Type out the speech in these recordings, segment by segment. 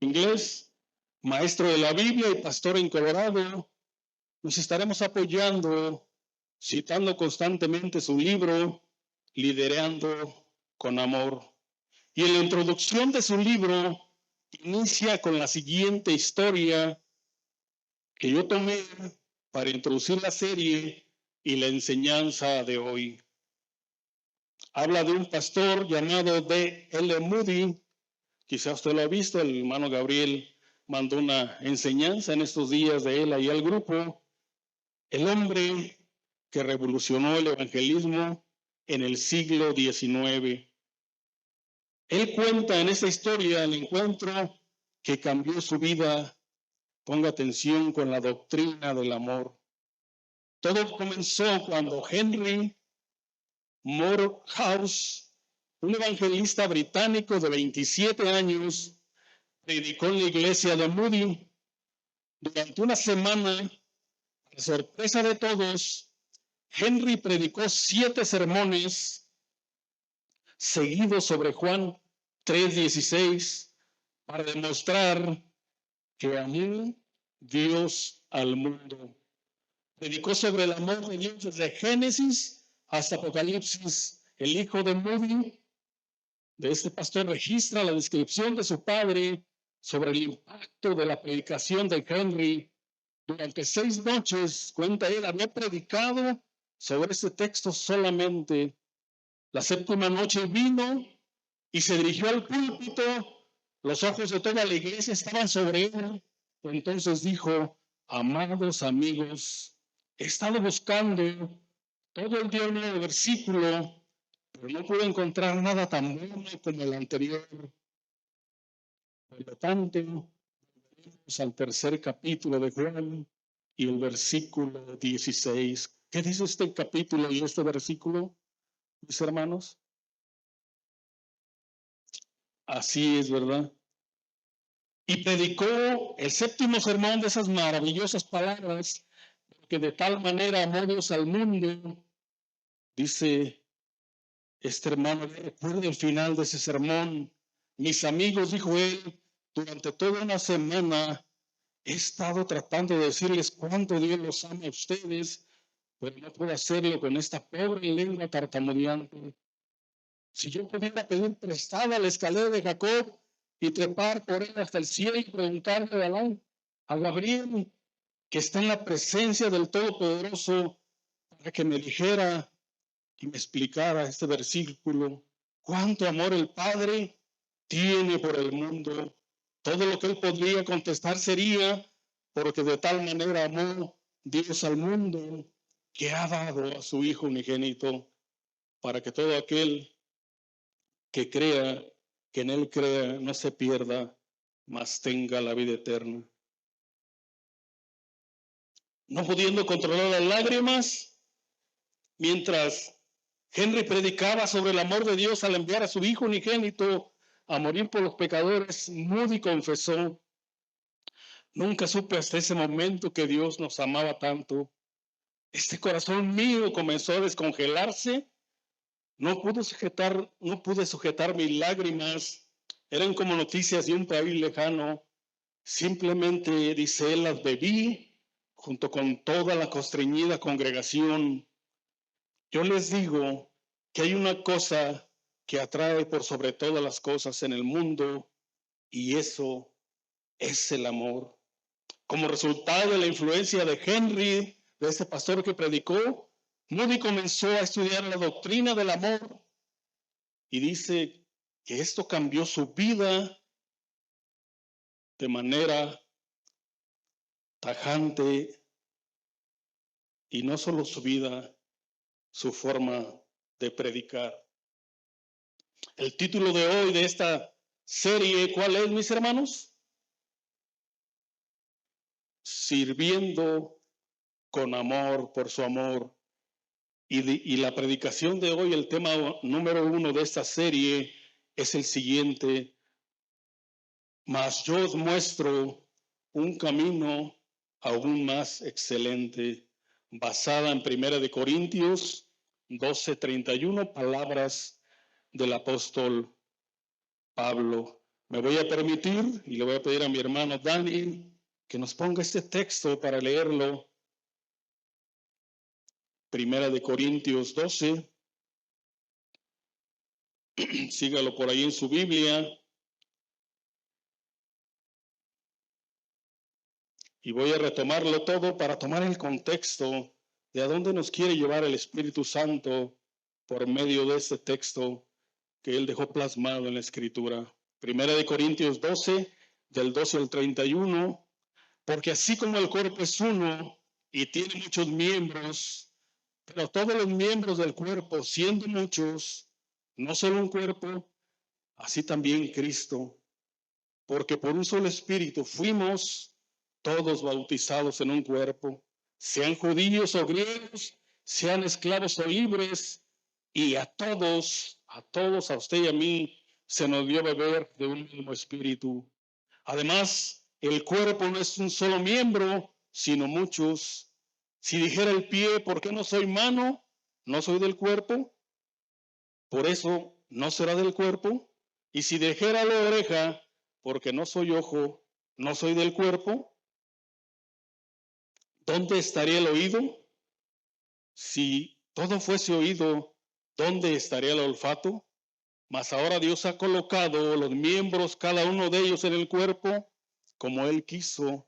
Inglés, maestro de la Biblia y pastor en Colorado. Nos estaremos apoyando, citando constantemente su libro, Liderando con Amor. Y en la introducción de su libro, inicia con la siguiente historia que yo tomé para introducir la serie y la enseñanza de hoy. Habla de un pastor llamado D.L. Moody. Quizás usted lo ha visto, el hermano Gabriel mandó una enseñanza en estos días de él ahí al grupo. El hombre que revolucionó el evangelismo en el siglo XIX. Él cuenta en esta historia el encuentro que cambió su vida. Ponga atención con la doctrina del amor. Todo comenzó cuando Henry Moorhouse, un evangelista británico de 27 años, predicó en la iglesia de Moody. Durante una semana, a sorpresa de todos, Henry predicó 7 sermones seguidos sobre Juan 3:16 para demostrar que amó Dios al mundo. Predicó sobre el amor de Dios desde Génesis hasta Apocalipsis. El hijo de Moody, de este pastor, registra la descripción de su padre sobre el impacto de la predicación de Henry. Durante 6 noches, cuenta él, había predicado sobre ese texto solamente. La 7ª noche vino y se dirigió al púlpito. Los ojos de toda la iglesia estaban sobre él. Entonces dijo: amados amigos, he estado buscando todo el día un nuevo versículo, pero no pude encontrar nada tan bueno como el anterior. Por lo tanto, volvemos al 3er capítulo de Juan y el versículo 16. ¿Qué dice este capítulo y este versículo, mis hermanos? Así es, ¿verdad? Y predicó el 7º sermón de esas maravillosas palabras, que de tal manera amó Dios al mundo. Dice este hermano, recuerda el final de ese sermón. Mis amigos, dijo él, durante toda una semana he estado tratando de decirles cuánto Dios los ama a ustedes, pero no puedo hacerlo con esta pobre lengua tartamudeante. Si yo pudiera pedir prestada la escalera de Jacob y trepar por él hasta el cielo y preguntarle a Gabriel, que está en la presencia del Todopoderoso, para que me dijera y me explicara este versículo, cuánto amor el Padre tiene por el mundo. Todo lo que él podría contestar sería, porque de tal manera amó Dios al mundo, que ha dado a su Hijo unigénito, para que todo aquel que crea, que en él crea, no se pierda, mas tenga la vida eterna. No pudiendo controlar las lágrimas, mientras Henry predicaba sobre el amor de Dios al enviar a su Hijo unigénito a morir por los pecadores, Moody confesó: nunca supe hasta ese momento que Dios nos amaba tanto. Este corazón mío comenzó a descongelarse. No pude sujetar mis lágrimas. Eran como noticias de un país lejano. Simplemente, dice él, las bebí junto con toda la constreñida congregación. Yo les digo que hay una cosa que atrae por sobre todas las cosas en el mundo, y eso es el amor. Como resultado de la influencia de Henry, de este pastor que predicó, Moody comenzó a estudiar la doctrina del amor y dice que esto cambió su vida de manera tajante, y no solo su vida, su forma de predicar. El título de hoy de esta serie, ¿cuál es, mis hermanos? Sirviendo con amor, por su amor. Y la predicación de hoy, el tema número 1 de esta serie es el siguiente: mas yo os muestro un camino aún más excelente, basada en 1 Corintios 12:31, palabras del apóstol Pablo. Me voy a permitir y le voy a pedir a mi hermano Dani que nos ponga este texto para leerlo. Primera de Corintios 12. Sígalo por ahí en su Biblia. Y voy a retomarlo todo para tomar el contexto de a dónde nos quiere llevar el Espíritu Santo por medio de este texto que Él dejó plasmado en la Escritura. Primera de Corintios 12, del 12 al 31, porque así como el cuerpo es uno y tiene muchos miembros, pero todos los miembros del cuerpo, siendo muchos, no solo un cuerpo, así también Cristo, porque por un solo espíritu fuimos todos bautizados en un cuerpo, sean judíos o griegos, sean esclavos o libres, y a todos, a usted y a mí, se nos dio beber de un mismo espíritu. Además, el cuerpo no es un solo miembro, sino muchos. Si dijera el pie, ¿por qué no soy mano? ¿No soy del cuerpo? Por eso no será del cuerpo. Y si dijera la oreja, porque no soy ojo, no soy del cuerpo, ¿dónde estaría el oído? Si todo fuese oído, ¿dónde estaría el olfato? Mas ahora Dios ha colocado los miembros, cada uno de ellos en el cuerpo, como Él quiso,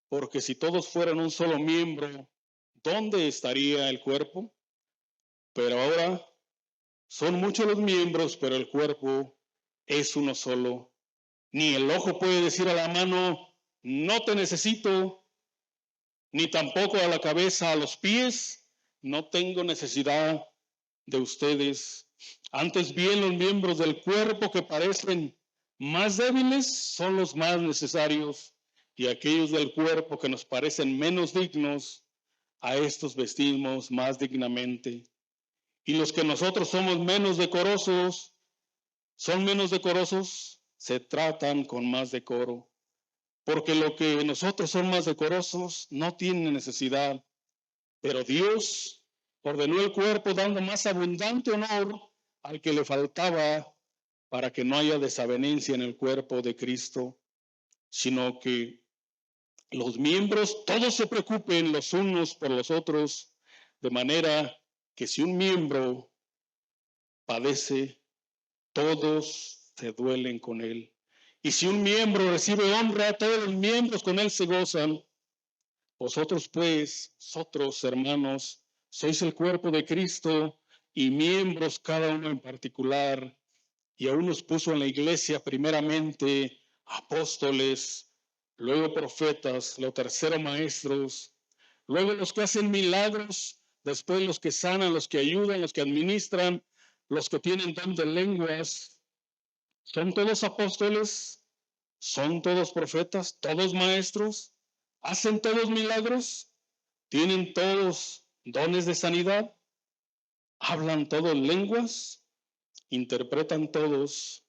porque si todos fueran un solo miembro, ¿dónde estaría el cuerpo? Pero ahora son muchos los miembros, pero el cuerpo es uno solo. Ni el ojo puede decir a la mano, no te necesito, ni tampoco a la cabeza, a los pies, no tengo necesidad de ustedes. Antes bien, los miembros del cuerpo que parecen más débiles son los más necesarios, y aquellos del cuerpo que nos parecen menos dignos, a estos vestimos más dignamente. Y los que nosotros somos menos decorosos, son menos decorosos, se tratan con más decoro. Porque lo que nosotros son más decorosos no tiene necesidad, pero Dios ordenó el cuerpo dando más abundante honor al que le faltaba, para que no haya desavenencia en el cuerpo de Cristo, sino que los miembros todos se preocupen los unos por los otros, de manera que si un miembro padece, todos se duelen con él. Y si un miembro recibe honra, todos los miembros con él se gozan. Vosotros pues, vosotros hermanos, sois el cuerpo de Cristo y miembros cada uno en particular. Y aún nos puso en la iglesia primeramente apóstoles, luego profetas, lo tercero maestros, luego los que hacen milagros, después los que sanan, los que ayudan, los que administran, los que tienen don de lenguas. ¿Son todos apóstoles? ¿Son todos profetas? ¿Todos maestros? ¿Hacen todos milagros? ¿Tienen todos dones de sanidad? ¿Hablan todos lenguas? ¿Interpretan todos?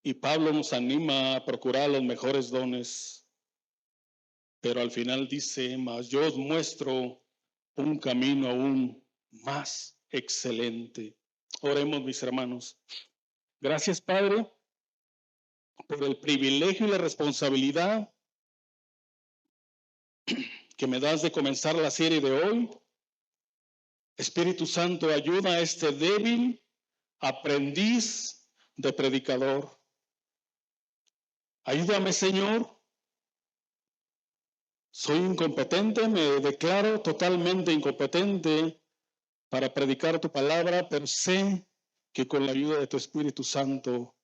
Y Pablo nos anima a procurar los mejores dones, pero al final dice, mas yo os muestro un camino aún más excelente. Oremos, mis hermanos. Gracias, Padre, por el privilegio y la responsabilidad que me das de comenzar la serie de hoy. Espíritu Santo, ayuda a este débil aprendiz de predicador. Ayúdame, Señor. Soy incompetente, me declaro totalmente incompetente para predicar tu palabra, pero sé que con la ayuda de tu Espíritu Santo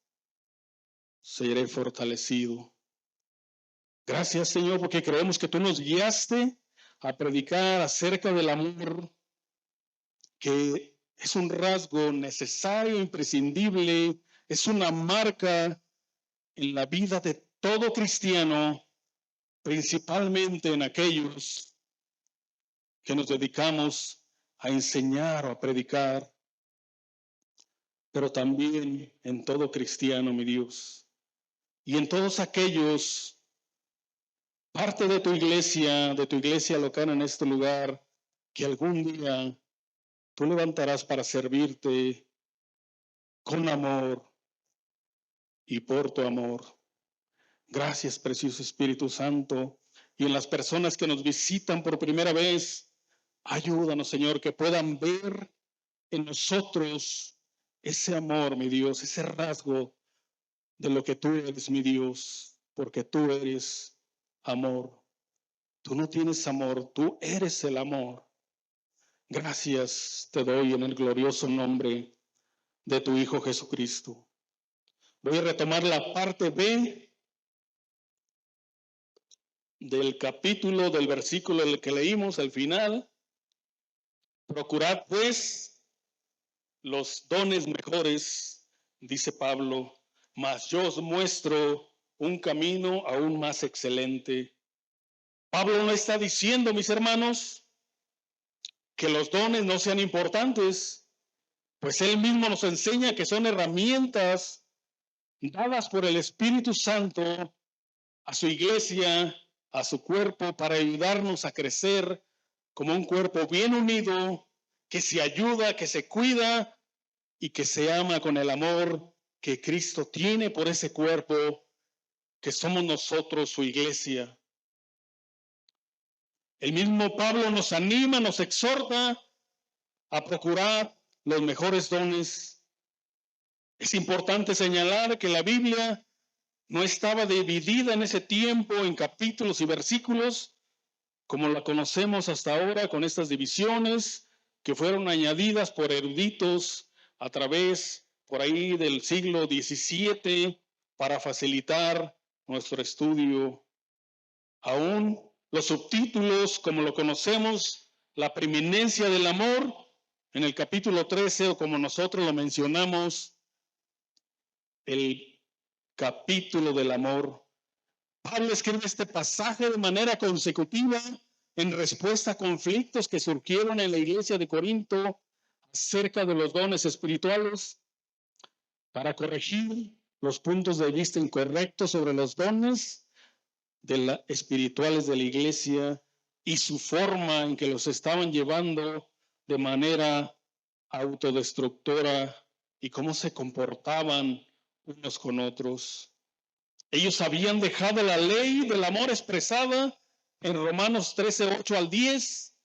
seré fortalecido. Gracias, Señor, porque creemos que tú nos guiaste a predicar acerca del amor, que es un rasgo necesario, imprescindible, es una marca en la vida de todo cristiano, principalmente en aquellos que nos dedicamos a enseñar o a predicar, pero también en todo cristiano, mi Dios, y en todos aquellos, parte de tu iglesia local en este lugar, que algún día tú levantarás para servirte con amor y por tu amor. Gracias, precioso Espíritu Santo. Y en las personas que nos visitan por primera vez, ayúdanos, Señor, que puedan ver en nosotros ese amor, mi Dios, ese rasgo de lo que tú eres, mi Dios, porque tú eres amor. Tú no tienes amor, tú eres el amor. Gracias te doy en el glorioso nombre de tu Hijo Jesucristo. Voy a retomar la parte B del capítulo, del versículo que leímos al final. Procurad pues los dones mejores, dice Pablo, mas yo os muestro un camino aún más excelente. Pablo no está diciendo, mis hermanos, que los dones no sean importantes, pues él mismo nos enseña que son herramientas dadas por el Espíritu Santo a su iglesia, a su cuerpo, para ayudarnos a crecer como un cuerpo bien unido, que se ayuda, que se cuida y que se ama con el amor que Cristo tiene por ese cuerpo, que somos nosotros, su iglesia. El mismo Pablo nos anima, nos exhorta a procurar los mejores dones. Es importante señalar que la Biblia no estaba dividida en ese tiempo en capítulos y versículos, como la conocemos hasta ahora, con estas divisiones que fueron añadidas por eruditos a través, por ahí, del siglo XVII para facilitar nuestro estudio. Aún los subtítulos, como lo conocemos, la preeminencia del amor, en el capítulo 13, o como nosotros lo mencionamos, el capítulo del amor. Pablo escribe este pasaje de manera consecutiva en respuesta a conflictos que surgieron en la iglesia de Corinto acerca de los dones espirituales, para corregir los puntos de vista incorrectos sobre los dones espirituales de la iglesia y su forma en que los estaban llevando de manera autodestructora y cómo se comportaban unos con otros. Ellos habían dejado la ley del amor expresada en Romanos 13, 8 al 10,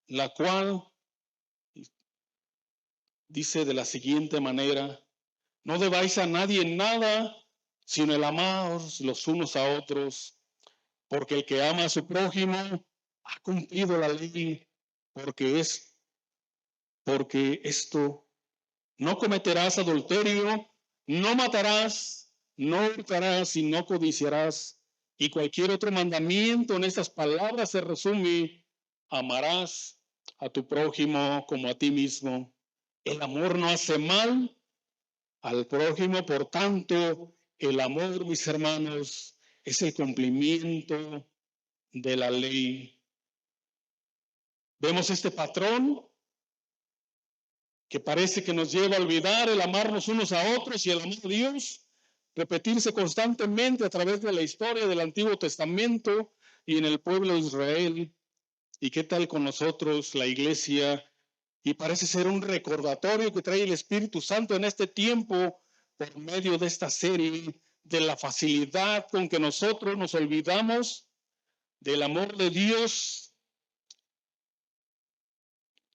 la cual dice de la siguiente manera: no debáis a nadie en nada, sino el amaos los unos a otros, porque el que ama a su prójimo ha cumplido la ley, porque esto: no cometerás adulterio, no matarás, no hurtarás y no codiciarás. Y cualquier otro mandamiento en estas palabras se resume: amarás a tu prójimo como a ti mismo. El amor no hace mal al prójimo, por tanto, el amor, mis hermanos, es el cumplimiento de la ley. Vemos este patrón que parece que nos lleva a olvidar el amarnos unos a otros y el amor a Dios, repetirse constantemente a través de la historia del Antiguo Testamento y en el pueblo de Israel. ¿Y qué tal con nosotros, la iglesia? Y parece ser un recordatorio que trae el Espíritu Santo en este tiempo por medio de esta serie, de la facilidad con que nosotros nos olvidamos del amor de Dios,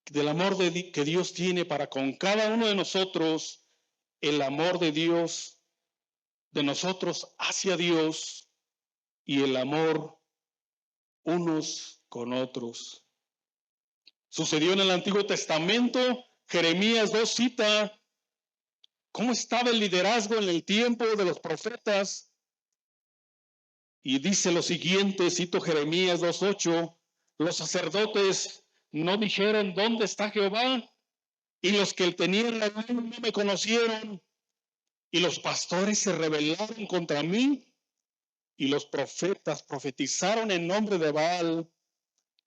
que Dios tiene para con cada uno de nosotros, el amor de Dios, de nosotros hacia Dios, y el amor unos con otros. Sucedió en el Antiguo Testamento. Jeremías 2 cita cómo estaba el liderazgo en el tiempo de los profetas, y dice lo siguiente, cito Jeremías 2:8: los sacerdotes no dijeron ¿dónde está Jehová? Y los que tenían la ley no me conocieron, y los pastores se rebelaron contra mí, y los profetas profetizaron en nombre de Baal,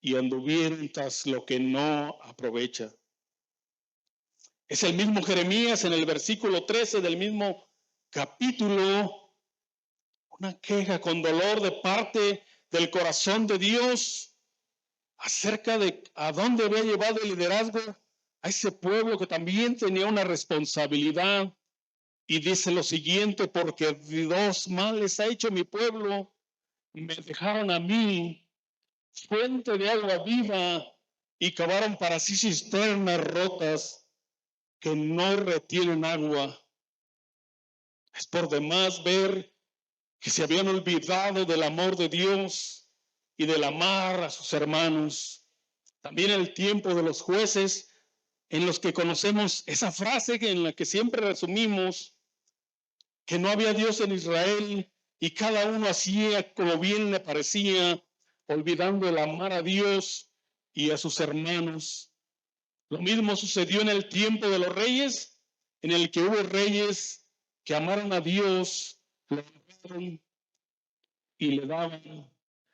y anduvieron tras lo que no aprovecha. Es el mismo Jeremías en el versículo 13 del mismo capítulo, una queja con dolor de parte del corazón de Dios acerca de a dónde había llevado el liderazgo a ese pueblo que también tenía una responsabilidad. y dice lo siguiente: porque dos males ha hecho mi pueblo, me dejaron a mí fuente de agua viva y cavaron para sí cisternas rotas que no retienen agua. Es por demás ver que se habían olvidado del amor de Dios y del amar a sus hermanos. También el tiempo de los jueces, en los que conocemos esa frase en la que siempre resumimos que no había Dios en Israel y cada uno hacía como bien le parecía, olvidando el amar a Dios y a sus hermanos. Lo mismo sucedió en el tiempo de los reyes, en el que hubo reyes que amaron a Dios, lo amaron y le daban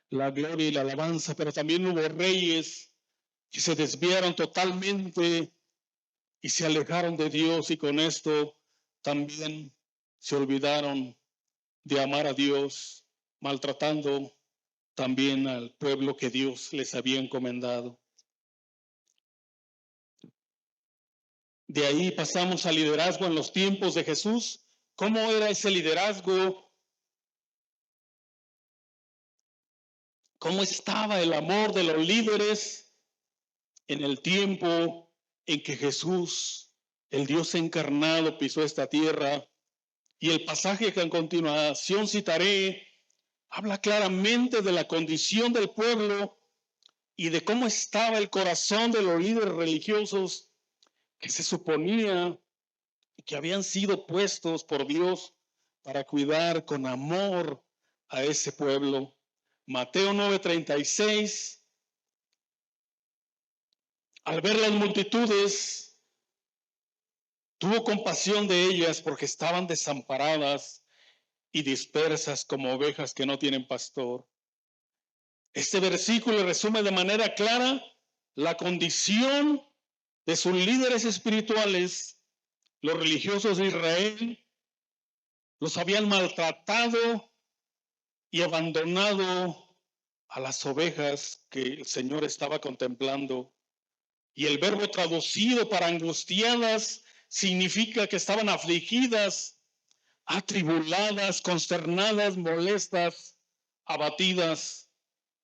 la gloria y la alabanza, pero también hubo reyes que se desviaron totalmente y se alejaron de Dios, y con esto también se olvidaron de amar a Dios, maltratando también al pueblo que Dios les había encomendado. De ahí pasamos al liderazgo en los tiempos de Jesús. ¿Cómo era ese liderazgo? ¿Cómo estaba el amor de los líderes en el tiempo en que Jesús, el Dios encarnado, pisó esta tierra? Y el pasaje que a continuación citaré habla claramente de la condición del pueblo y de cómo estaba el corazón de los líderes religiosos que se suponía que habían sido puestos por Dios para cuidar con amor a ese pueblo. Mateo 9:36. Al ver las multitudes, tuvo compasión de ellas porque estaban desamparadas y dispersas como ovejas que no tienen pastor. Este versículo resume de manera clara la condición de sus líderes espirituales. Los religiosos de Israel los habían maltratado y abandonado a las ovejas que el Señor estaba contemplando. Y el verbo traducido para angustiadas significa que estaban afligidas, atribuladas, consternadas, molestas, abatidas.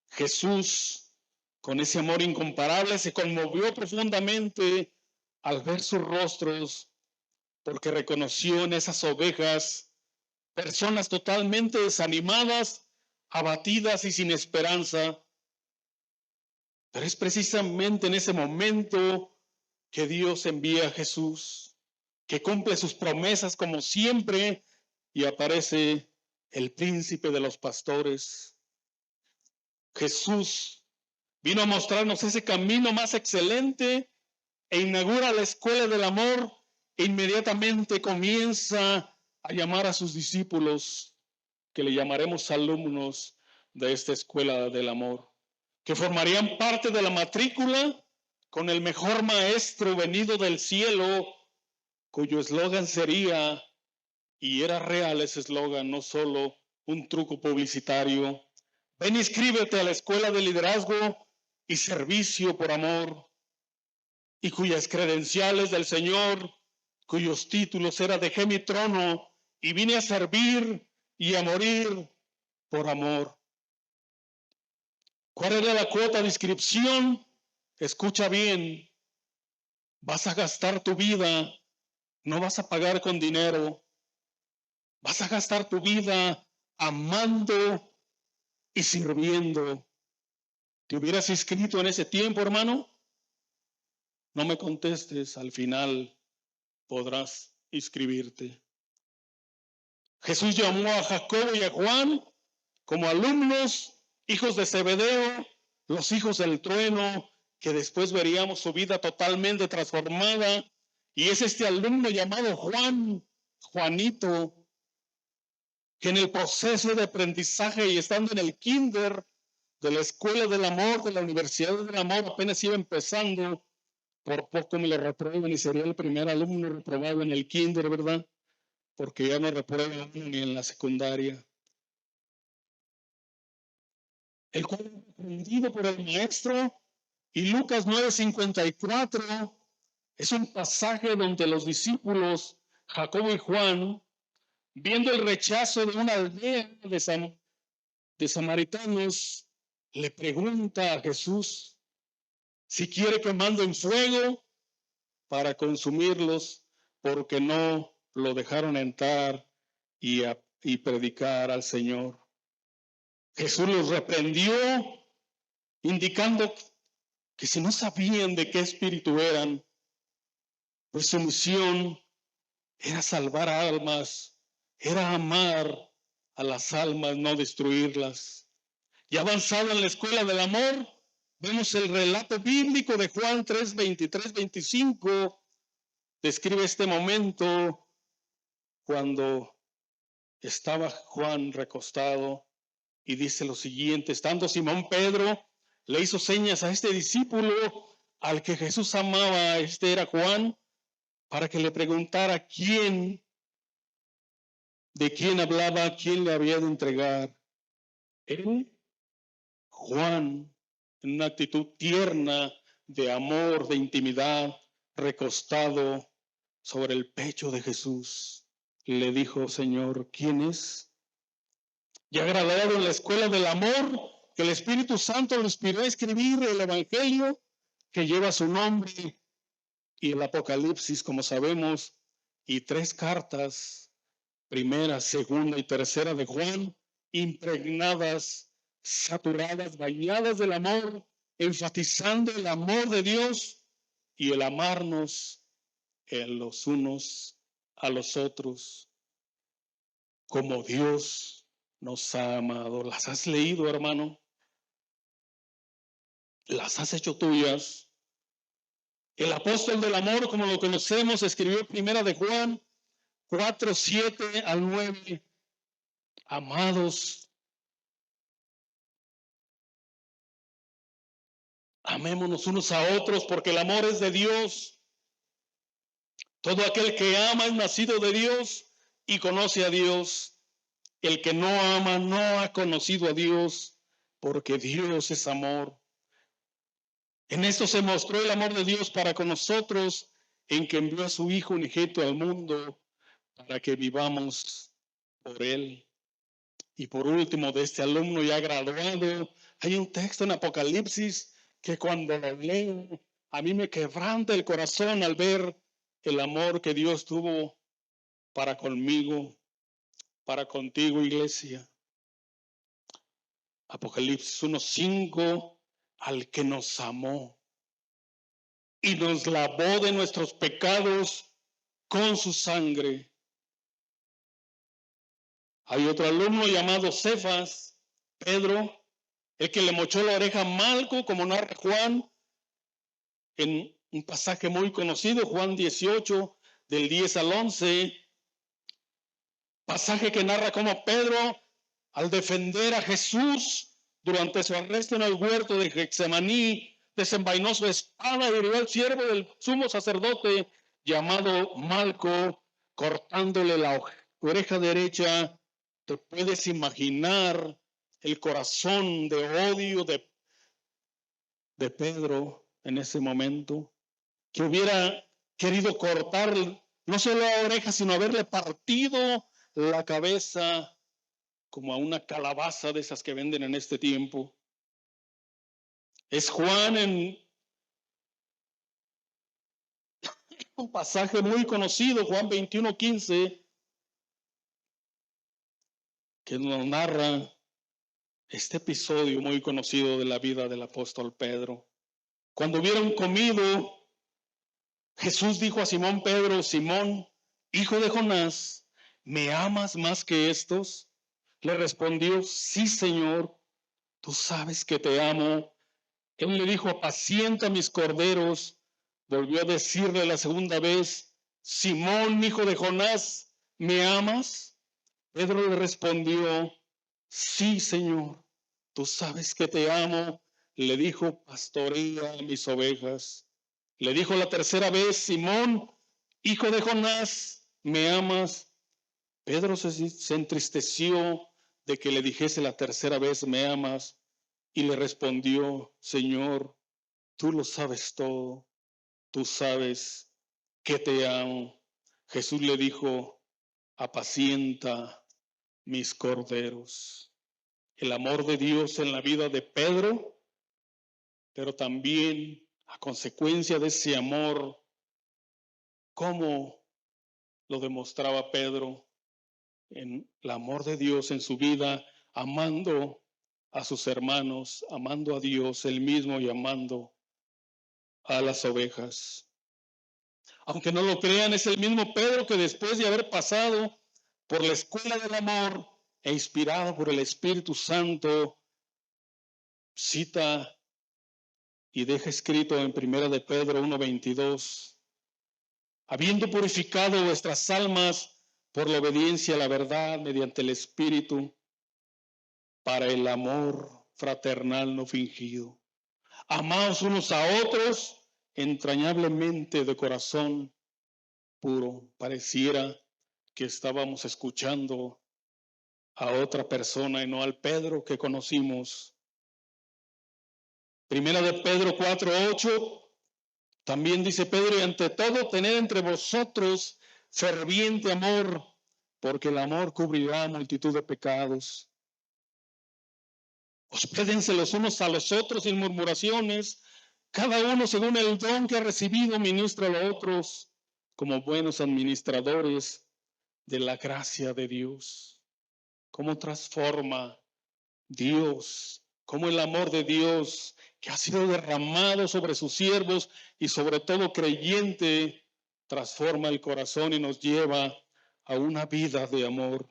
Jesús, con ese amor incomparable, se conmovió profundamente al ver sus rostros, porque reconoció en esas ovejas personas totalmente desanimadas, abatidas y sin esperanza. Pero es precisamente en ese momento que Dios envía a Jesús, que cumple sus promesas como siempre, y aparece el príncipe de los pastores. Jesús vino a mostrarnos ese camino más excelente e inaugura la escuela del amor, e inmediatamente comienza a llamar a sus discípulos, que le llamaremos alumnos de esta escuela del amor, que formarían parte de la matrícula con el mejor maestro venido del cielo, cuyo eslogan sería, y era real ese eslogan, no solo un truco publicitario: ven, inscríbete a la escuela de liderazgo y servicio por amor, y cuyas credenciales del Señor, cuyos títulos era: dejé mi trono y vine a servir y a morir por amor. ¿Cuál era la cuota de inscripción? Escucha bien: vas a gastar tu vida, no vas a pagar con dinero, vas a gastar tu vida amando y sirviendo. ¿Te hubieras inscrito en ese tiempo, hermano? No me contestes, al final podrás inscribirte. Jesús llamó a Jacobo y a Juan como alumnos, hijos de Zebedeo, los hijos del trueno, que después veríamos su vida totalmente transformada. Y es este alumno llamado Juan, Juanito, que en el proceso de aprendizaje y estando en el kinder de la escuela del amor, de la universidad del amor, apenas iba empezando. Por poco me lo reprueban y sería el primer alumno reprobado en el kinder, ¿verdad? Porque ya no reprueban ni en la secundaria. El cual fue aprendido por el maestro. Y Lucas 9:54 es un pasaje donde los discípulos Jacobo y Juan viendo el rechazo de una aldea de samaritanos, le pregunta a Jesús si quiere que manden fuego para consumirlos, porque no lo dejaron entrar y predicar al Señor. Jesús los reprendió, indicando que si no sabían de qué espíritu eran, pues su misión era salvar almas, era amar a las almas, no destruirlas. Y avanzado en la escuela del amor, vemos el relato bíblico de Juan 3, 23, 25, describe este momento cuando estaba Juan recostado y dice lo siguiente: estando Simón Pedro, le hizo señas a este discípulo al que Jesús amaba, este era Juan, para que le preguntara de quién hablaba, quién le había de entregar. Él, Juan, en una actitud tierna, de amor, de intimidad, recostado sobre el pecho de Jesús, le dijo: Señor, ¿quién es? Y agradado en la escuela del amor, que el Espíritu Santo lo inspiró a escribir el Evangelio que lleva su nombre y el Apocalipsis, como sabemos, y 3 cartas, primera, segunda y tercera de Juan, impregnadas, saturadas, bañadas del amor, enfatizando el amor de Dios y el amarnos en los unos a los otros, como Dios nos ha amado. ¿Las has leído, hermano? ¿Las has hecho tuyas? El apóstol del amor, como lo conocemos, escribió primera de Juan 4, 7 al 9. Amados, amémonos unos a otros, porque el amor es de Dios. Todo aquel que ama es nacido de Dios y conoce a Dios. El que no ama no ha conocido a Dios, porque Dios es amor. En esto se mostró el amor de Dios para con nosotros, en que envió a su Hijo unigénito al mundo para que vivamos por Él. Y por último, de este alumno ya graduado, hay un texto en Apocalipsis que cuando lo leo, a mí me quebranta el corazón al ver el amor que Dios tuvo para conmigo, para contigo, iglesia. Apocalipsis 1:5, al que nos amó y nos lavó de nuestros pecados con su sangre. Hay otro alumno llamado Cefas, Pedro, el que le mochó la oreja a Malco, como narra Juan, en un pasaje muy conocido, Juan 18, del 10 al 11, pasaje que narra cómo Pedro, al defender a Jesús durante su arresto en el huerto de Getsemaní, desenvainó su espada y hirió al siervo del sumo sacerdote llamado Malco, cortándole la oreja derecha. Te puedes imaginar el corazón de odio de Pedro en ese momento, que hubiera querido cortar no solo la oreja, sino haberle partido la cabeza como a una calabaza de esas que venden en este tiempo. Es Juan en un pasaje muy conocido, Juan 21:15, que nos narra este episodio muy conocido de la vida del apóstol Pedro. Cuando hubieron comido, Jesús dijo a Simón Pedro: Simón, hijo de Jonás, ¿me amas más que estos? Le respondió: sí, Señor, tú sabes que te amo. Él le dijo: apacienta mis corderos. Volvió a decirle la segunda vez: Simón, hijo de Jonás, ¿me amas? Pedro le respondió: sí, Señor, tú sabes que te amo. Le dijo: pastorea mis ovejas. Le dijo la tercera vez: Simón, hijo de Jonás, ¿me amas? Pedro se entristeció de que le dijese la tercera vez: ¿me amas? Y le respondió: Señor, tú lo sabes todo, tú sabes que te amo. Jesús le dijo: apacienta mis corderos. El amor de Dios en la vida de Pedro, pero también a consecuencia de ese amor, cómo lo demostraba Pedro en el amor de Dios en su vida, amando a sus hermanos, amando a Dios él mismo y amando a las ovejas. Aunque no lo crean, es el mismo Pedro que después de haber pasado por la escuela del amor e inspirado por el Espíritu Santo, cita y deja escrito en 1 de Pedro 1:22, habiendo purificado vuestras almas por la obediencia a la verdad mediante el Espíritu, para el amor fraternal no fingido. Amaos unos a otros entrañablemente de corazón puro. Pareciera que estábamos escuchando a otra persona y no al Pedro que conocimos. Primera de Pedro 4:8, también dice Pedro, y ante todo tened entre vosotros ferviente amor, porque el amor cubrirá multitud de pecados. Hospédense los unos a los otros sin murmuraciones, cada uno según el don que ha recibido, ministra a los otros como buenos administradores de la gracia de Dios. ¿Cómo transforma Dios? ¿Cómo el amor de Dios que ha sido derramado sobre sus siervos y sobre todo creyente transforma el corazón y nos lleva a una vida de amor?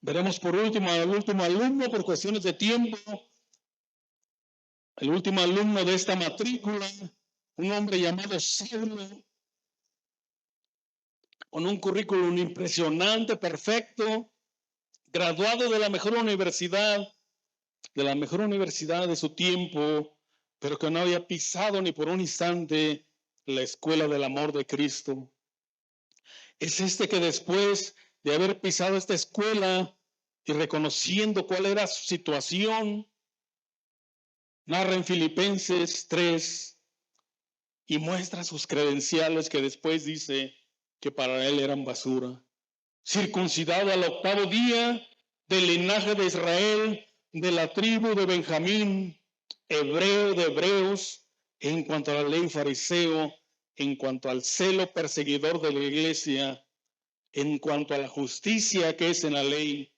Veremos por último al último alumno por cuestiones de tiempo. El último alumno de esta matrícula, un hombre llamado Saulo, con un currículum impresionante, perfecto, graduado de la mejor universidad de su tiempo, pero que no había pisado ni por un instante la escuela del amor de Cristo. Es este que después de haber pisado esta escuela y reconociendo cuál era su situación, narra en Filipenses 3 y muestra sus credenciales que después dice que para él eran basura. Circuncidado al 8º día, del linaje de Israel, de la tribu de Benjamín, hebreo de hebreos, en cuanto a la ley fariseo, en cuanto al celo perseguidor de la iglesia, en cuanto a la justicia que es en la ley,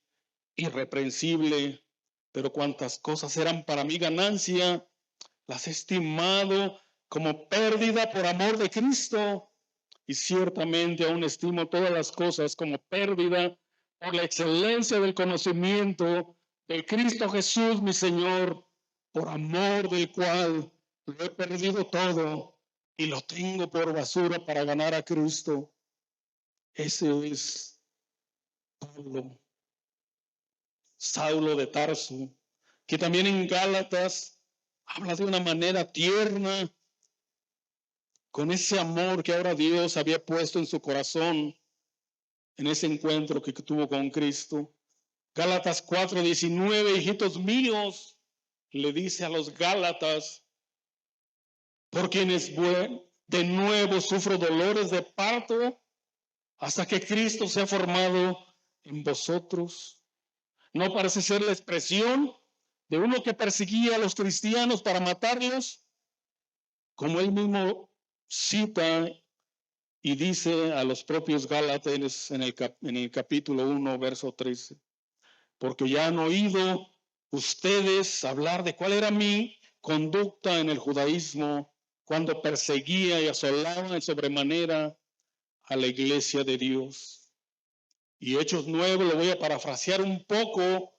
irreprensible, pero cuantas cosas eran para mí ganancia, las he estimado como pérdida por amor de Cristo, y ciertamente aún estimo todas las cosas como pérdida por la excelencia del conocimiento de Cristo Jesús, mi Señor, por amor del cual lo he perdido todo y lo tengo por basura para ganar a Cristo. Ese es Pablo, Saulo de Tarso, que también en Gálatas habla de una manera tierna, con ese amor que ahora Dios había puesto en su corazón en ese encuentro que tuvo con Cristo. Gálatas 4:19, hijitos míos, le dice a los Gálatas, por quienes de nuevo sufro dolores de parto hasta que Cristo sea formado en vosotros. No parece ser la expresión de uno que perseguía a los cristianos para matarlos, como él mismo cita y dice a los propios Gálatas en el capítulo 1, verso 13, porque ya han oído ustedes hablar de cuál era mi conducta en el judaísmo cuando perseguía y asolaba en sobremanera a la iglesia de Dios. Y Hechos 9, lo voy a parafrasear un poco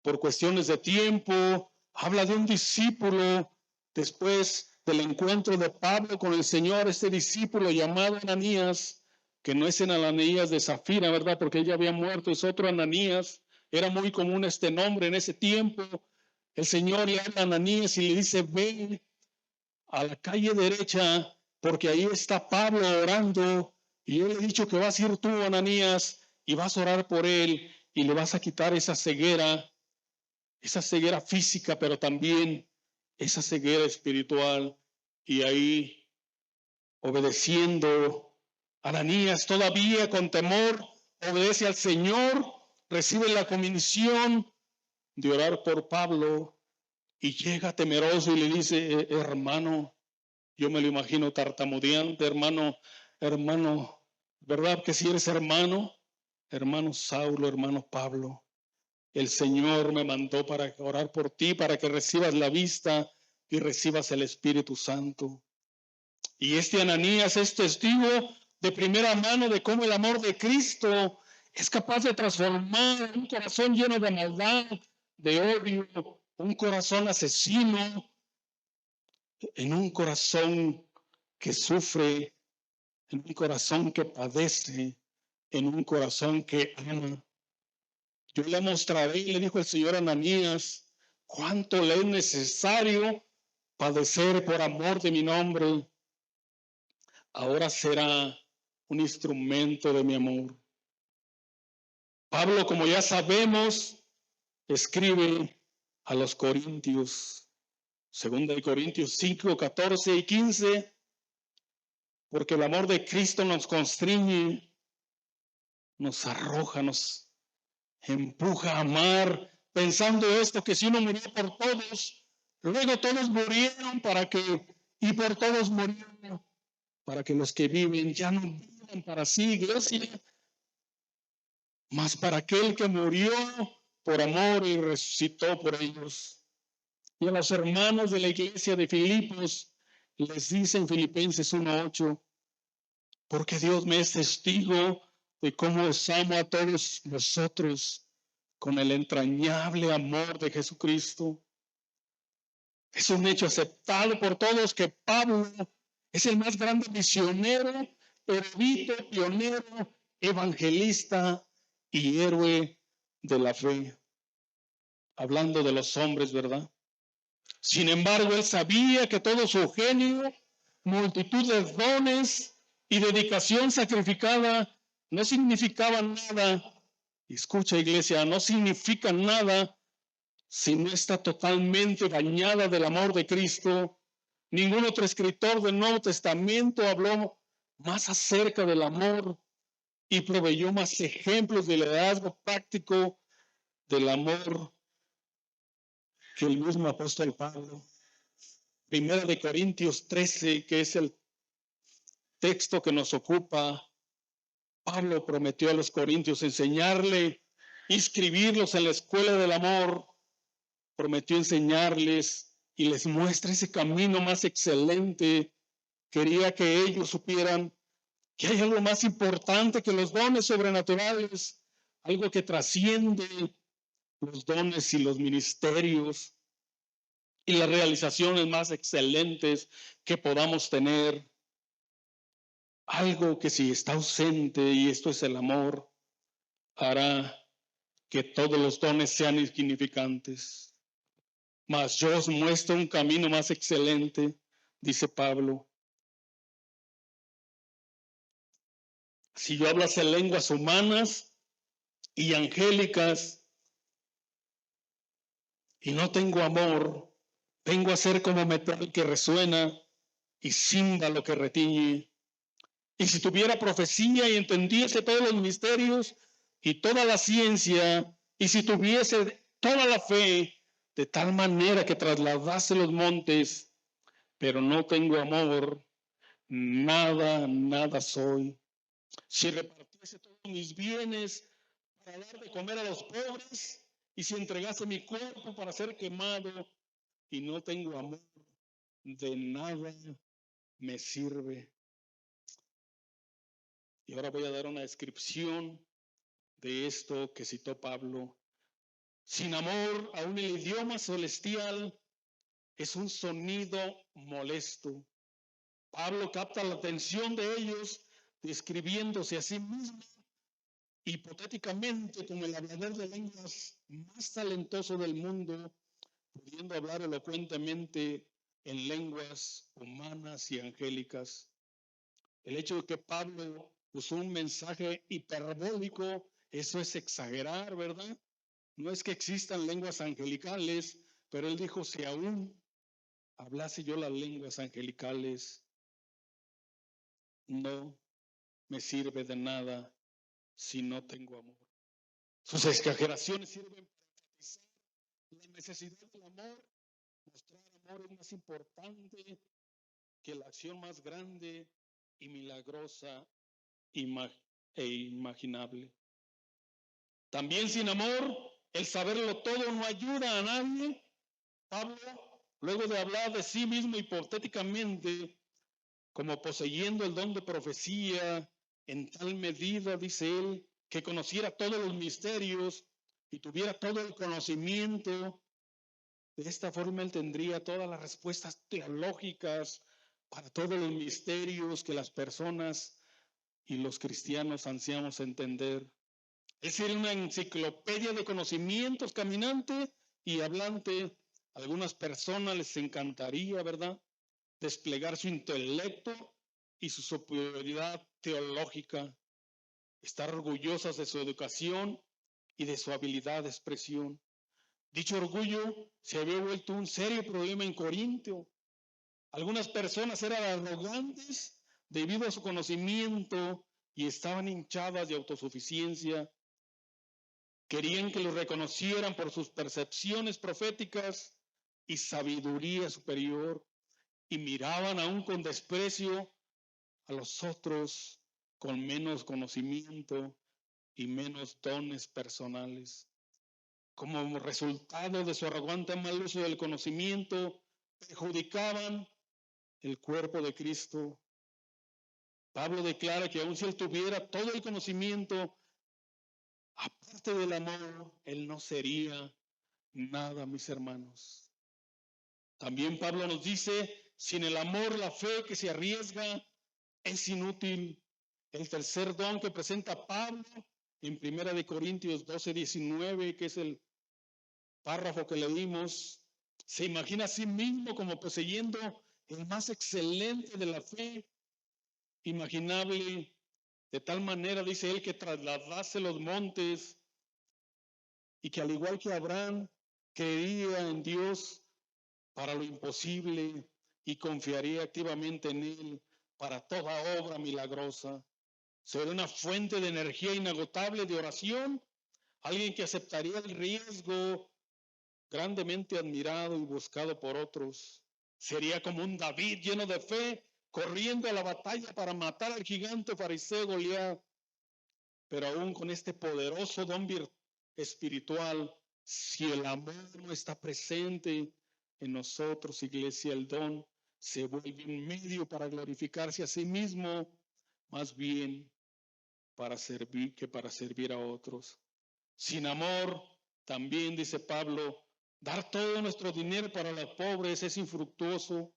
por cuestiones de tiempo, habla de un discípulo después del encuentro de Pablo con el Señor, este discípulo llamado Ananías, que no es en Ananías de Zafira, ¿verdad? Porque ella había muerto, es otro Ananías. Era muy común este nombre en ese tiempo. El Señor le habla a Ananías y le dice, ven a la calle derecha, porque ahí está Pablo orando, y yo le he dicho que vas a ir tú, Ananías, y vas a orar por él, y le vas a quitar esa ceguera física, pero también esa ceguera espiritual. Y ahí, obedeciendo Ananías todavía con temor obedece al Señor, recibe la comisión de orar por Pablo y llega temeroso y le dice, hermano, yo me lo imagino tartamudeante, hermano, ¿verdad que si eres hermano? Hermano Saulo, hermano Pablo, el Señor me mandó para orar por ti, para que recibas la vista y recibas el Espíritu Santo. Y este Ananías es testigo de primera mano de cómo el amor de Cristo es capaz de transformar un corazón lleno de maldad, de odio, un corazón asesino, en un corazón que sufre, en un corazón que padece, en un corazón que ama. Yo le mostraré, le dijo el Señor a Ananías, cuánto le es necesario padecer por amor de mi nombre. Ahora será un instrumento de mi amor. Pablo, como ya sabemos, escribe a los Corintios, 2 Corintios 5, 14 y 15, porque el amor de Cristo nos constriñe, nos arroja, nos empuja a amar, pensando esto, que si uno murió por todos, luego todos murieron y por todos murieron, para que los que viven ya no vivan para sí, iglesia, mas para aquel que murió por amor y resucitó por ellos. Y a los hermanos de la iglesia de Filipos les dice en Filipenses 1:8, porque Dios me es testigo de cómo os amo a todos vosotros con el entrañable amor de Jesucristo. Es un hecho aceptado por todos que Pablo es el más grande misionero, erudito, pionero, evangelista y héroe de la fe. Hablando de los hombres, ¿verdad? Sin embargo, él sabía que todo su genio, multitud de dones y dedicación sacrificada no significaban nada. Escucha, iglesia, no significan nada si no está totalmente bañada del amor de Cristo. Ningún otro escritor del Nuevo Testamento habló más acerca del amor y proveyó más ejemplos de liderazgo práctico del amor que el mismo apóstol Pablo. Primera de Corintios 13, que es el texto que nos ocupa, Pablo prometió a los corintios enseñarle, inscribirlos en la escuela del amor, prometió enseñarles y les muestra ese camino más excelente. Quería que ellos supieran que hay algo más importante que los dones sobrenaturales, algo que trasciende los dones y los ministerios y las realizaciones más excelentes que podamos tener. Algo que si está ausente, y esto es el amor, hará que todos los dones sean insignificantes. Mas yo os muestro un camino más excelente, dice Pablo. Si yo hablase lenguas humanas y angélicas y no tengo amor, vengo a ser como metal que resuena y címbalo que retiñe. Y si tuviera profecía y entendiese todos los misterios y toda la ciencia, y si tuviese toda la fe, de tal manera que trasladase los montes, pero no tengo amor, nada soy. Si repartiese todos mis bienes para dar de comer a los pobres, y si entregase mi cuerpo para ser quemado, y no tengo amor, de nada me sirve. Y ahora voy a dar una descripción de esto que citó Pablo. Sin amor, aún el idioma celestial es un sonido molesto. Pablo capta la atención de ellos describiéndose a sí mismo hipotéticamente como el hablador de lenguas más talentoso del mundo, pudiendo hablar elocuentemente en lenguas humanas y angélicas. El hecho de que Pablo usó un mensaje hiperbólico, eso es exagerar, ¿verdad? No es que existan lenguas angelicales, pero él dijo, si aún hablase yo las lenguas angelicales, no me sirve de nada si no tengo amor. Sus exageraciones sirven para enfatizar la necesidad del amor. Mostrar amor es más importante que la acción más grande y milagrosa e imaginable. También sin amor, el saberlo todo no ayuda a nadie. Pablo, luego de hablar de sí mismo hipotéticamente, como poseyendo el don de profecía, en tal medida, dice él, que conociera todos los misterios y tuviera todo el conocimiento. De esta forma él tendría todas las respuestas teológicas para todos los misterios que las personas y los cristianos ansiamos entender. Es decir, una enciclopedia de conocimientos caminante y hablante. A algunas personas les encantaría, ¿verdad?, desplegar su intelecto y su superioridad teológica, estar orgullosas de su educación y de su habilidad de expresión. Dicho orgullo se había vuelto un serio problema en Corinto. Algunas personas eran arrogantes debido a su conocimiento y estaban hinchadas de autosuficiencia. Querían que los reconocieran por sus percepciones proféticas y sabiduría superior, y miraban aún con desprecio a los otros con menos conocimiento y menos dones personales. Como resultado de su arrogante mal uso del conocimiento, perjudicaban el cuerpo de Cristo. Pablo declara que aun si él tuviera todo el conocimiento, aparte del amor, él no sería nada, mis hermanos. También Pablo nos dice, sin el amor, la fe que se arriesga es inútil. El tercer don que presenta Pablo en 1 Corintios 12:19, que es el párrafo que leímos, se imagina a sí mismo como poseyendo el más excelente de la fe imaginable, de tal manera, dice él, que trasladase los montes y que al igual que Abraham creía en Dios para lo imposible y confiaría activamente en él para toda obra milagrosa. Sería una fuente de energía inagotable de oración, alguien que aceptaría el riesgo, grandemente admirado y buscado por otros. Sería como un David lleno de fe, corriendo a la batalla para matar al gigante fariseo Goliat. Pero aún con este poderoso don espiritual, si el amor no está presente en nosotros, iglesia, el don se vuelve un medio para glorificarse a sí mismo, más bien para servir a otros. Sin amor, también dice Pablo, dar todo nuestro dinero para los pobres es infructuoso.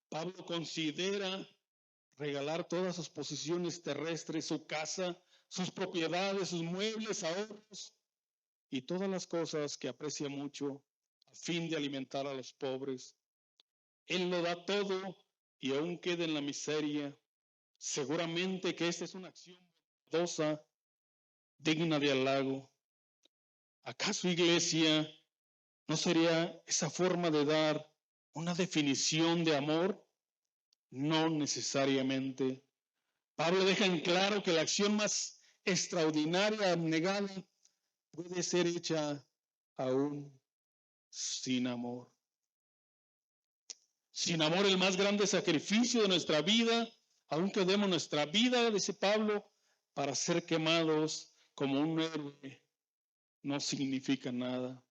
Pablo considera regalar todas sus posesiones terrestres, su casa, sus propiedades, sus muebles, ahorros y todas las cosas que aprecia mucho a fin de alimentar a los pobres. Él lo da todo y aún queda en la miseria. Seguramente que esta es una acción bondadosa, digna de halago. ¿Acaso, iglesia, no sería esa forma de dar una definición de amor? No necesariamente. Pablo deja en claro que la acción más extraordinaria, abnegada, puede ser hecha aún sin amor. Sin amor, el más grande sacrificio de nuestra vida, aunque demos nuestra vida, dice Pablo, para ser quemados como un héroe, no significa nada.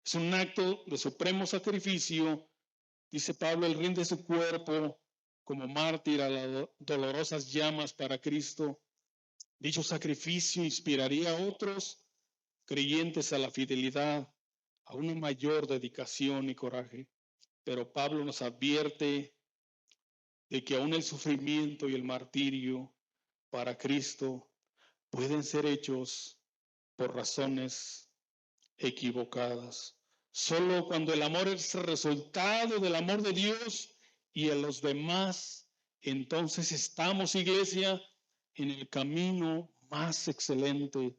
Es un acto de supremo sacrificio. Dice Pablo, él rinde su cuerpo como mártir a las dolorosas llamas para Cristo. Dicho sacrificio inspiraría a otros creyentes a la fidelidad, a una mayor dedicación y coraje. Pero Pablo nos advierte de que aún el sufrimiento y el martirio para Cristo pueden ser hechos por razones equivocadas. Solo cuando el amor es el resultado del amor de Dios y en los demás, entonces estamos, iglesia, en el camino más excelente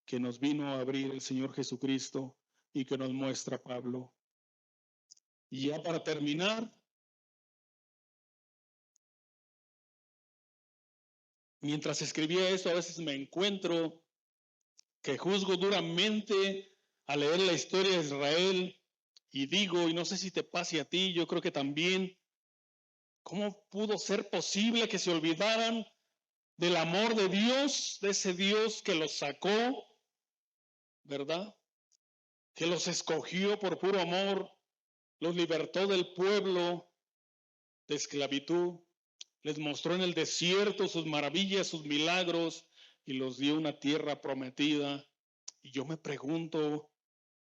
que nos vino a abrir el Señor Jesucristo y que nos muestra Pablo. Y ya para terminar, Mientras escribía esto, a veces me encuentro que juzgo duramente al leer la historia de Israel y digo, y no sé si te pase a ti, yo creo que también, ¿cómo pudo ser posible que se olvidaran del amor de Dios, de ese Dios que los sacó, ¿verdad? Que los escogió por puro amor, los libertó del pueblo de esclavitud, les mostró en el desierto sus maravillas, sus milagros, y los dio una tierra prometida. Y yo me pregunto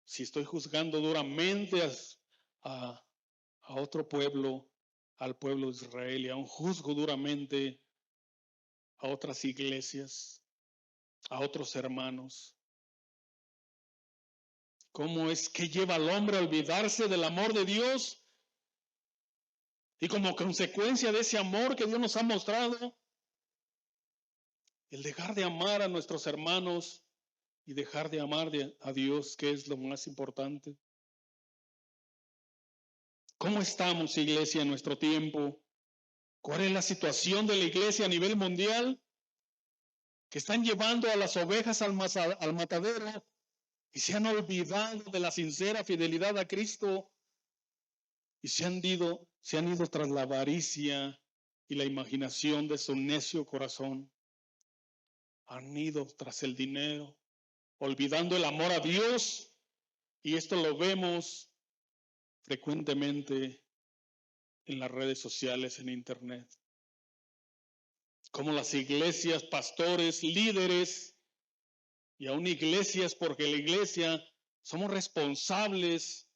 si estoy juzgando duramente a, a otro pueblo, al pueblo de Israel, y aún juzgo duramente a otras iglesias, a otros hermanos. ¿Cómo es que lleva al hombre a olvidarse del amor de Dios? Y como consecuencia de ese amor que Dios nos ha mostrado, el dejar de amar a nuestros hermanos y dejar de amar a Dios, que es lo más importante. ¿Cómo estamos, iglesia, en nuestro tiempo? ¿Cuál es la situación de la iglesia a nivel mundial? Que están llevando a las ovejas al matadero y se han olvidado de la sincera fidelidad a Cristo y se han ido tras la avaricia y la imaginación de su necio corazón. Han ido tras el dinero, olvidando el amor a Dios, y esto lo vemos frecuentemente en las redes sociales, en internet. Como las iglesias, pastores, líderes, y aún iglesias, porque la iglesia somos responsables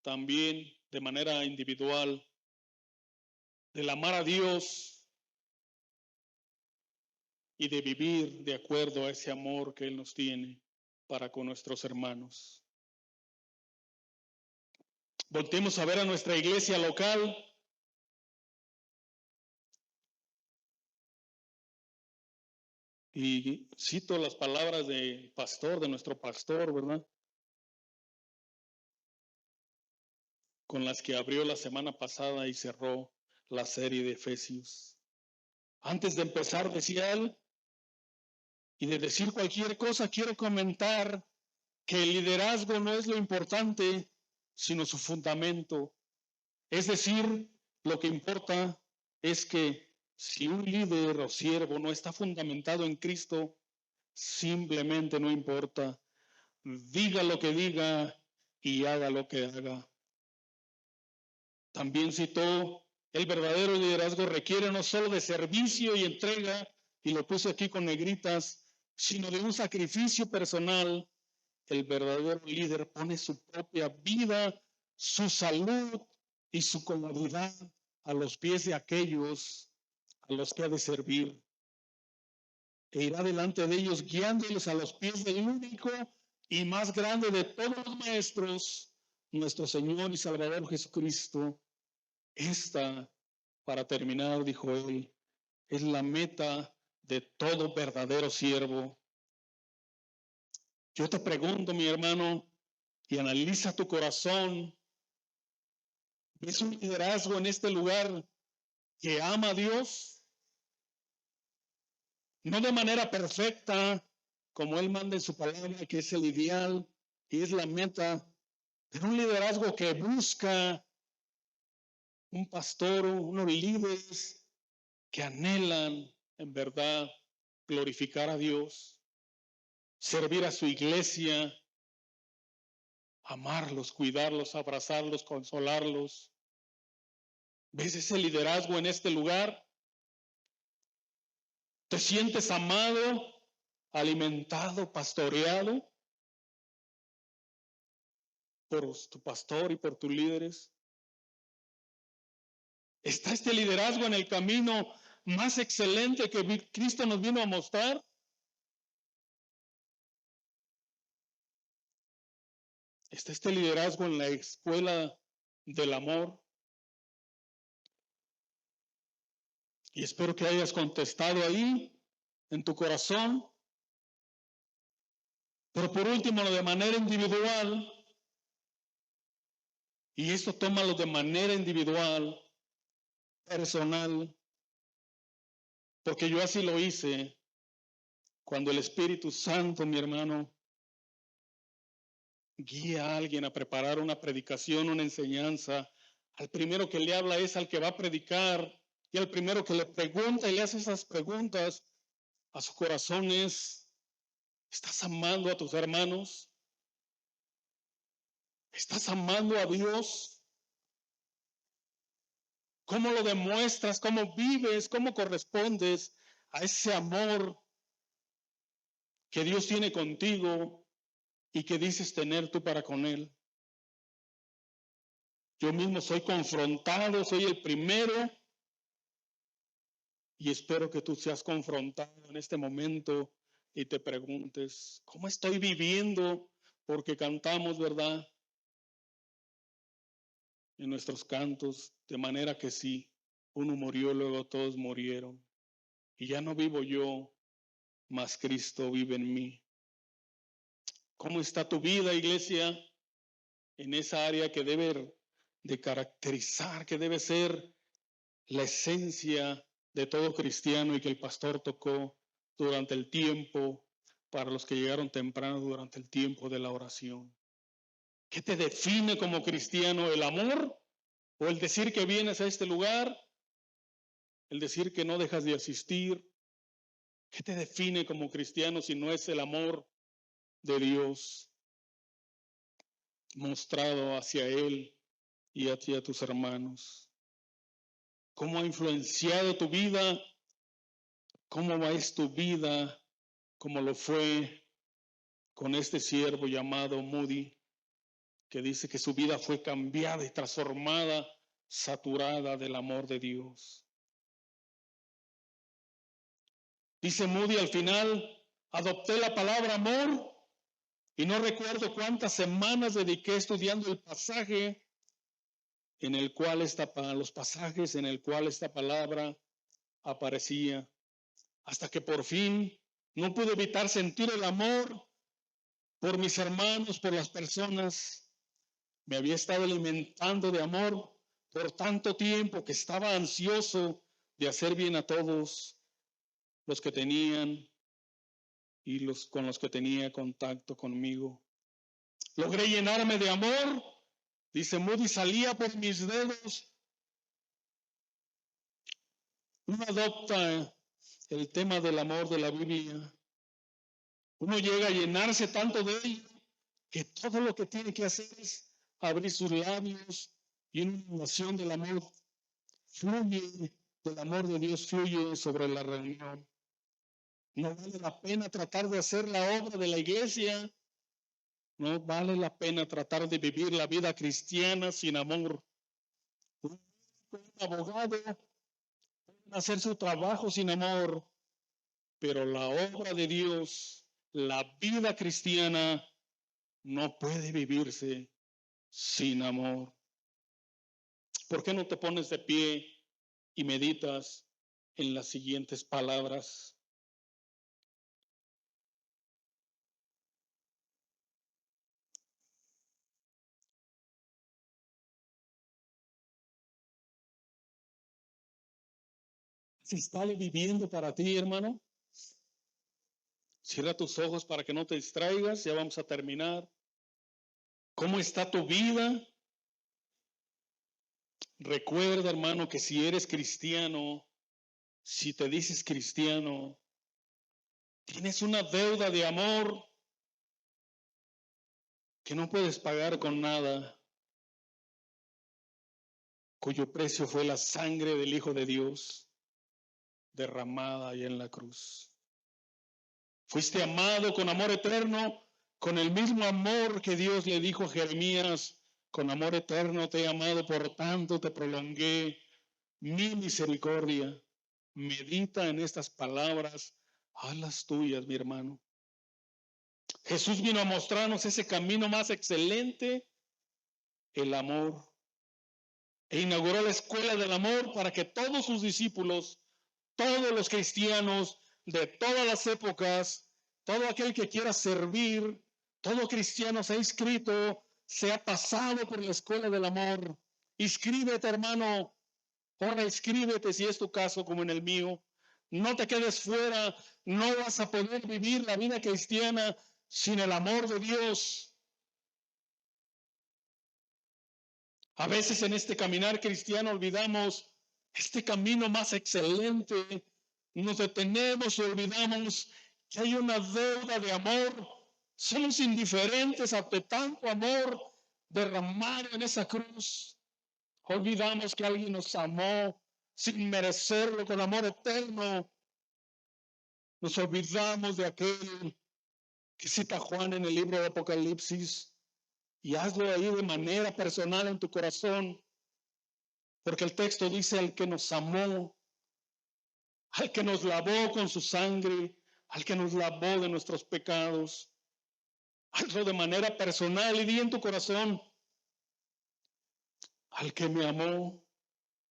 también de manera individual del amar a Dios y de vivir de acuerdo a ese amor que Él nos tiene para con nuestros hermanos. Voltemos a ver a nuestra iglesia local. Y cito las palabras del pastor, de nuestro pastor, ¿verdad? Con las que abrió la semana pasada y cerró la serie de Efesios. Antes de empezar, decía él, y de decir cualquier cosa, quiero comentar que el liderazgo no es lo importante, sino su fundamento. Es decir, lo que importa es que si un líder o siervo no está fundamentado en Cristo, simplemente no importa. Diga lo que diga y haga lo que haga. También citó, el verdadero liderazgo requiere no solo de servicio y entrega, y lo puse aquí con negritas, sino de un sacrificio personal. El verdadero líder pone su propia vida, su salud y su comodidad a los pies de aquellos a los que ha de servir. E irá delante de ellos guiándolos a los pies del único y más grande de todos los maestros, nuestro Señor y Salvador Jesucristo. Esta, para terminar, dijo él, es la meta de todo verdadero siervo. Yo te pregunto, mi hermano, y analiza tu corazón. ¿Ves un liderazgo en este lugar que ama a Dios? No de manera perfecta, como Él manda en su palabra, que es el ideal y es la meta, pero un liderazgo que busca un pastor, unos líderes que anhelan en verdad glorificar a Dios, servir a su iglesia, amarlos, cuidarlos, abrazarlos, consolarlos. ¿Ves ese liderazgo en este lugar? ¿Te sientes amado, alimentado, pastoreado por tu pastor y por tus líderes? ¿Está este liderazgo en el camino más excelente que Cristo nos vino a mostrar? ¿Está este liderazgo en la escuela del amor? Y espero que hayas contestado ahí, en tu corazón. Pero por último, de manera individual, y esto tómalo de manera individual, personal. Porque yo así lo hice cuando el Espíritu Santo, mi hermano, guía a alguien a preparar una predicación, una enseñanza. Al primero que le habla es al que va a predicar, y al primero que le pregunta y le hace esas preguntas a su corazón es: ¿estás amando a tus hermanos? ¿Estás amando a Dios? ¿Cómo lo demuestras? ¿Cómo vives? ¿Cómo correspondes a ese amor que Dios tiene contigo y que dices tener tú para con Él? Yo mismo soy confrontado, soy el primero, y espero que tú seas confrontado en este momento y te preguntes: ¿cómo estoy viviendo? Porque cantamos, ¿verdad?, en nuestros cantos, de manera que si uno murió, luego todos murieron. Y ya no vivo yo, mas Cristo vive en mí. ¿Cómo está tu vida, iglesia, en esa área que debe de caracterizar, que debe ser la esencia de todo cristiano y que el pastor tocó durante el tiempo, para los que llegaron temprano, durante el tiempo de la oración? ¿Qué te define como cristiano? ¿El amor? ¿O el decir que vienes a este lugar? ¿El decir que no dejas de asistir? ¿Qué te define como cristiano si no es el amor de Dios mostrado hacia Él y hacia tus hermanos? ¿Cómo ha influenciado tu vida? ¿Cómo es tu vida? Como lo fue con este siervo llamado Moody, que dice que su vida fue cambiada y transformada, saturada del amor de Dios. Dice Moody al final: adopté la palabra amor y no recuerdo cuántas semanas dediqué estudiando el pasaje en el cual los pasajes en el cual esta palabra aparecía, hasta que por fin no pude evitar sentir el amor por mis hermanos, por las personas. Me había estado alimentando de amor por tanto tiempo que estaba ansioso de hacer bien a todos los que tenían y con los que tenía contacto conmigo. Logré llenarme de amor, dice Moody, salía por mis dedos. Uno adopta el tema del amor de la Biblia. Uno llega a llenarse tanto de ello que todo lo que tiene que hacer es abrir sus labios y una inundación del amor fluye, del amor de Dios fluye sobre la reunión. No vale la pena tratar de hacer la obra de la iglesia. No vale la pena tratar de vivir la vida cristiana sin amor. Un abogado puede hacer su trabajo sin amor, pero la obra de Dios, la vida cristiana, no puede vivirse sin amor. ¿Por qué no te pones de pie y meditas en las siguientes palabras? ¿Se está viviendo para ti, hermano? Cierra tus ojos para que no te distraigas, ya vamos a terminar. ¿Cómo está tu vida? Recuerda, hermano, que si eres cristiano, si te dices cristiano, tienes una deuda de amor que no puedes pagar con nada, cuyo precio fue la sangre del Hijo de Dios derramada ahí en la cruz. Fuiste amado con amor eterno, con el mismo amor que Dios le dijo a Jeremías: con amor eterno te he amado, por tanto te prolongué mi misericordia. Medita en estas palabras, hazlas tuyas, mi hermano. Jesús vino a mostrarnos ese camino más excelente, el amor, e inauguró la escuela del amor para que todos sus discípulos, todos los cristianos de todas las épocas, todo aquel que quiera servir, todo cristiano sea inscrito, sea pasado por la escuela del amor. Inscríbete, hermano, ahora inscríbete si es tu caso como en el mío. No te quedes fuera. No vas a poder vivir la vida cristiana sin el amor de Dios. A veces en este caminar cristiano olvidamos este camino más excelente. Nos detenemos y olvidamos que hay una deuda de amor. Somos indiferentes ante tanto amor derramado en esa cruz. Olvidamos que alguien nos amó sin merecerlo, con amor eterno. Nos olvidamos de aquel que cita Juan en el libro de Apocalipsis, y hazlo ahí de manera personal en tu corazón, porque el texto dice: al que nos amó, al que nos lavó con su sangre, al que nos lavó de nuestros pecados. Hazlo de manera personal y di en tu corazón: al que me amó,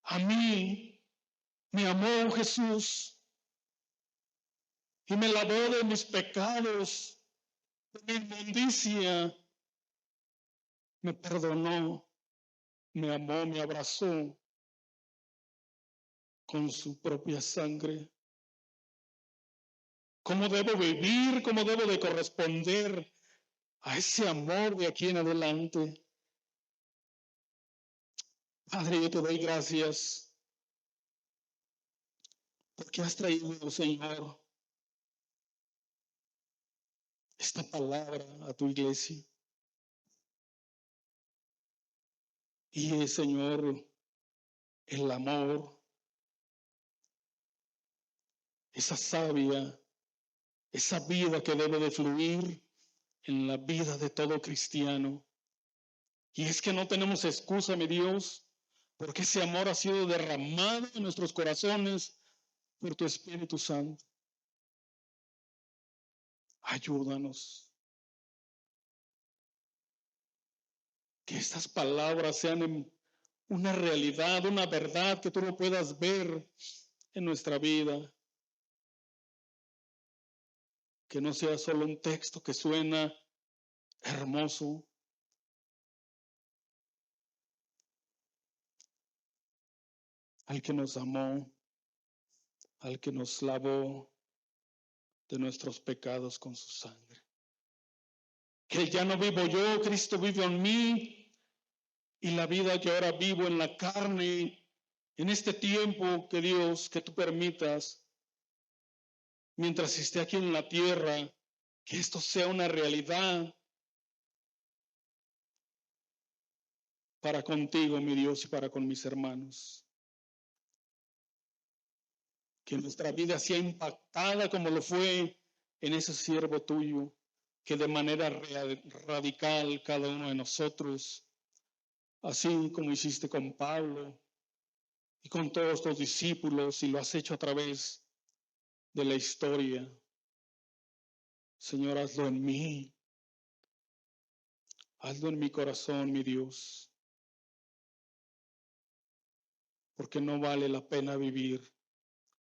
a mí me amó Jesús y me lavó de mis pecados, de mi inmundicia, me perdonó, me amó, me abrazó con su propia sangre. ¿Cómo debo vivir? ¿Cómo debo de corresponder a ese amor de aquí en adelante? Padre, yo te doy gracias porque has traído, Señor, esta palabra a tu iglesia. Y es, Señor, el amor, esa savia, esa vida que debe de fluir en la vida de todo cristiano. Y es que no tenemos excusa, mi Dios, porque ese amor ha sido derramado en nuestros corazones por tu Espíritu Santo. Ayúdanos. Que estas palabras sean una realidad, una verdad que tú lo puedas ver en nuestra vida. Que no sea solo un texto que suena hermoso. Al que nos amó, al que nos lavó de nuestros pecados con su sangre. Que ya no vivo yo, Cristo vive en mí, y la vida que ahora vivo en la carne, en este tiempo que Dios, que tú permitas, mientras esté aquí en la tierra, que esto sea una realidad para contigo, mi Dios, y para con mis hermanos. Que nuestra vida sea impactada como lo fue en ese siervo tuyo, que de manera radical cada uno de nosotros, así como hiciste con Pablo y con todos los discípulos, y lo has hecho a través de la historia. Señor, hazlo en mí, hazlo en mi corazón, mi Dios, porque no vale la pena vivir,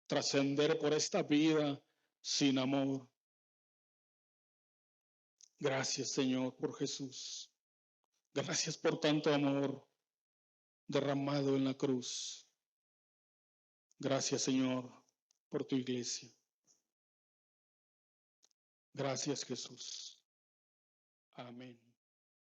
trascender por esta vida sin amor. Gracias, Señor, por Jesús. Gracias por tanto amor derramado en la cruz. Gracias, Señor, por tu iglesia. Gracias, Jesús. Amén.